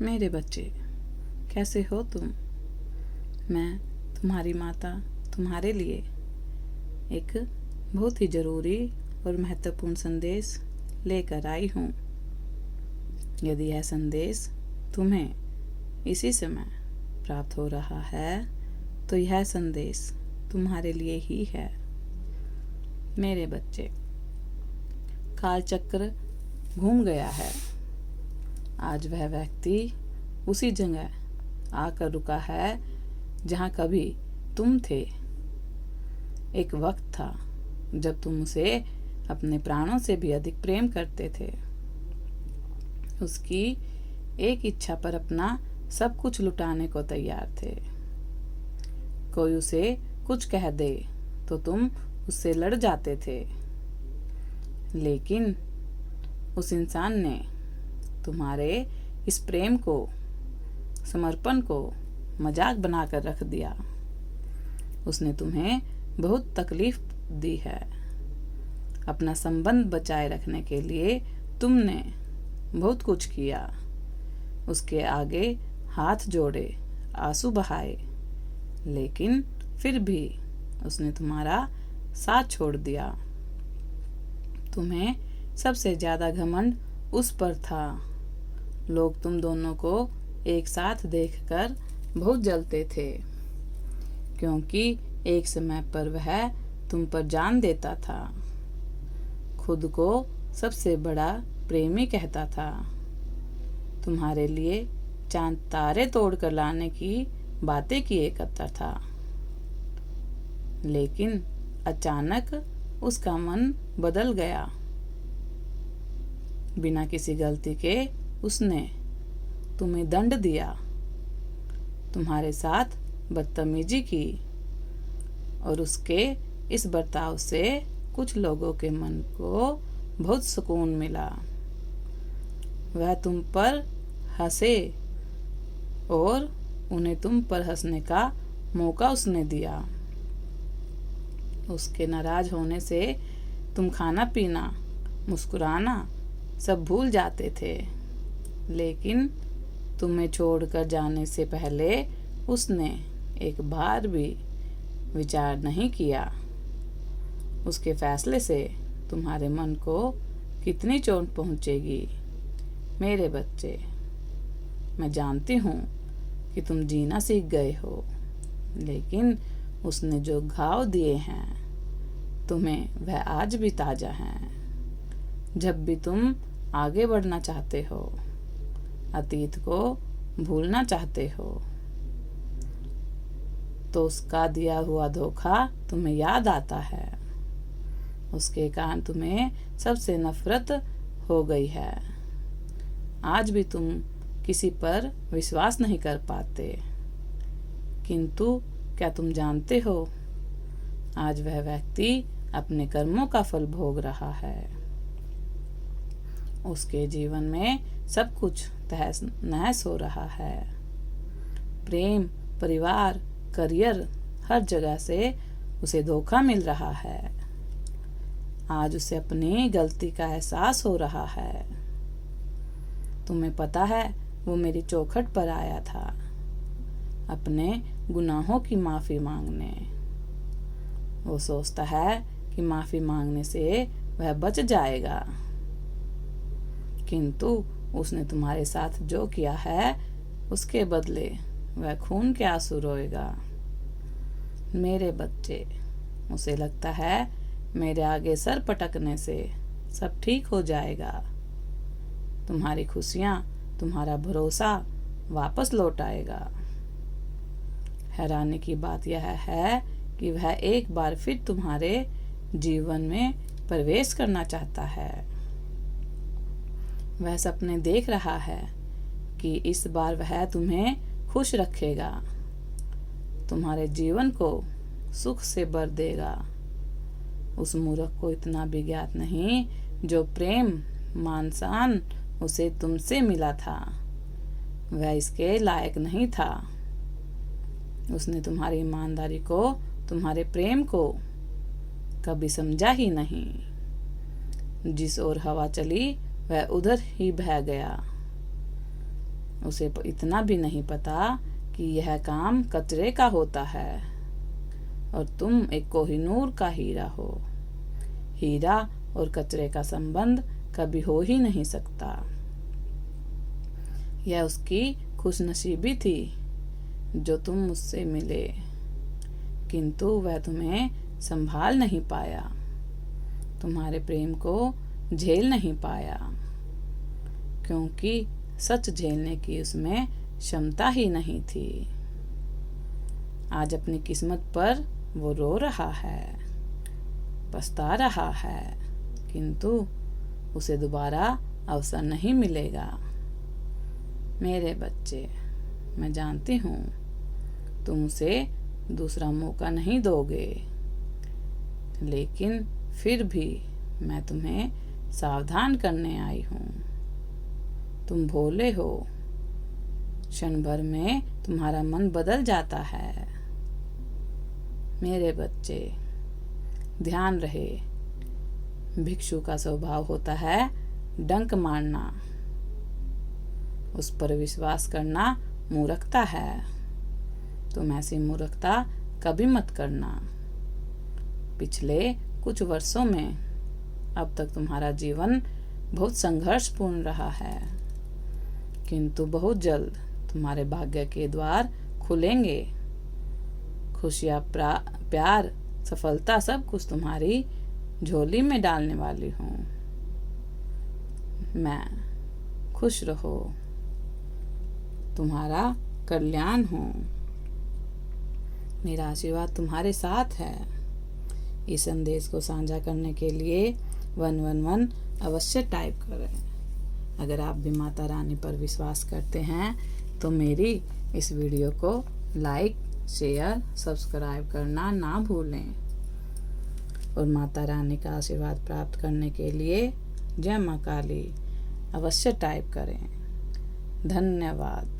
मेरे बच्चे, कैसे हो तुम? मैं तुम्हारी माता तुम्हारे लिए एक बहुत ही ज़रूरी और महत्वपूर्ण संदेश लेकर आई हूँ। यदि यह संदेश तुम्हें इसी समय प्राप्त हो रहा है तो यह संदेश तुम्हारे लिए ही है। मेरे बच्चे, कालचक्र घूम गया है। आज वह व्यक्ति उसी जगह आकर रुका है जहाँ कभी तुम थे। एक वक्त था जब तुम उसे अपने प्राणों से भी अधिक प्रेम करते थे। उसकी एक इच्छा पर अपना सब कुछ लुटाने को तैयार थे। कोई उसे कुछ कह दे तो तुम उससे लड़ जाते थे, लेकिन उस इंसान ने तुम्हारे इस प्रेम को, समर्पण को मजाक बनाकर रख दिया। उसने तुम्हें बहुत तकलीफ दी है। अपना संबंध बचाए रखने के लिए तुमने बहुत कुछ किया। उसके आगे हाथ जोड़े, आंसू बहाए, लेकिन फिर भी उसने तुम्हारा साथ छोड़ दिया। तुम्हें सबसे ज़्यादा घमंड उस पर था। लोग तुम दोनों को एक साथ देखकर बहुत जलते थे, क्योंकि एक समय पर वह तुम पर जान देता था। खुद को सबसे बड़ा प्रेमी कहता था। तुम्हारे लिए चांद तारे तोड़कर लाने की बातें किए करता था, लेकिन अचानक उसका मन बदल गया। बिना किसी गलती के उसने तुम्हें दंड दिया, तुम्हारे साथ बदतमीजी की, और उसके इस बर्ताव से कुछ लोगों के मन को बहुत सुकून मिला। वह तुम पर हंसे और उन्हें तुम पर हंसने का मौका उसने दिया। उसके नाराज होने से तुम खाना पीना, मुस्कुराना सब भूल जाते थे, लेकिन तुम्हें छोड़कर जाने से पहले उसने एक बार भी विचार नहीं किया। उसके फैसले से तुम्हारे मन को कितनी चोट पहुंचेगी। मेरे बच्चे, मैं जानती हूँ कि तुम जीना सीख गए हो, लेकिन उसने जो घाव दिए हैं तुम्हें वह आज भी ताज़ा हैं। जब भी तुम आगे बढ़ना चाहते हो, अतीत को भूलना चाहते हो, तो उसका दिया हुआ धोखा तुम्हें याद आता है। उसके कारण तुम्हें सबसे नफरत हो गई है। आज भी तुम किसी पर विश्वास नहीं कर पाते, किंतु क्या तुम जानते हो, आज वह व्यक्ति अपने कर्मों का फल भोग रहा है। उसके जीवन में सब कुछ तहस नहस हो रहा है। प्रेम, परिवार, करियर, हर जगह से उसे धोखा मिल रहा है। आज उसे अपनी गलती का एहसास हो रहा है। तुम्हें पता है, वो मेरी चौखट पर आया था अपने गुनाहों की माफ़ी मांगने। वो सोचता है कि माफ़ी मांगने से वह बच जाएगा, किंतु उसने तुम्हारे साथ जो किया है उसके बदले वह खून के आंसू रोएगा। मेरे बच्चे, उसे लगता है मेरे आगे सर पटकने से सब ठीक हो जाएगा। तुम्हारी खुशियाँ, तुम्हारा भरोसा वापस लौट आएगा। हैरानी की बात यह है कि वह एक बार फिर तुम्हारे जीवन में प्रवेश करना चाहता है। वह सपने देख रहा है कि इस बार वह तुम्हें खुश रखेगा, तुम्हारे जीवन को सुख से भर देगा। उस मूर्ख को इतना भी ज्ञात नहीं जो प्रेम, मान सम्मान उसे तुमसे मिला था, वह इसके लायक नहीं था। उसने तुम्हारी ईमानदारी को, तुम्हारे प्रेम को कभी समझा ही नहीं। जिस ओर हवा चली वह उधर ही बह गया। उसे इतना भी नहीं पता कि यह काम कचरे का होता है और तुम एक कोहिनूर का हीरा हो। हीरा और कचरे का संबंध कभी हो ही नहीं सकता। यह उसकी खुशनसीबी थी जो तुम मुझसे मिले, किंतु वह तुम्हें संभाल नहीं पाया, तुम्हारे प्रेम को झेल नहीं पाया, क्योंकि सच झेलने की उसमें क्षमता ही नहीं थी। आज अपनी किस्मत पर वो रो रहा है, पछता रहा है, किंतु उसे दोबारा अवसर नहीं मिलेगा। मेरे बच्चे, मैं जानती हूँ तुम उसे दूसरा मौका नहीं दोगे, लेकिन फिर भी मैं तुम्हें सावधान करने आई हूँ। तुम भोले हो, क्षण भर में तुम्हारा मन बदल जाता है। मेरे बच्चे, ध्यान रहे, भिक्षु का स्वभाव होता है डंक मारना, उस पर विश्वास करना मूर्खता है। तुम ऐसी मूर्खता कभी मत करना। पिछले कुछ वर्षों में अब तक तुम्हारा जीवन बहुत संघर्षपूर्ण रहा है, किंतु बहुत जल्द तुम्हारे भाग्य के द्वार खुलेंगे। खुशियाँ, प्यार, सफलता सब कुछ तुम्हारी झोली में डालने वाली हूँ। मैं, खुश रहो, तुम्हारा कल्याण हूँ। मेरा आशीर्वाद तुम्हारे साथ है। इस संदेश को साझा करने के लिए 111 अवश्य टाइप करें। अगर आप भी माता रानी पर विश्वास करते हैं तो मेरी इस वीडियो को लाइक, शेयर, सब्सक्राइब करना ना भूलें। और माता रानी का आशीर्वाद प्राप्त करने के लिए जय माँ काली अवश्य टाइप करें। धन्यवाद।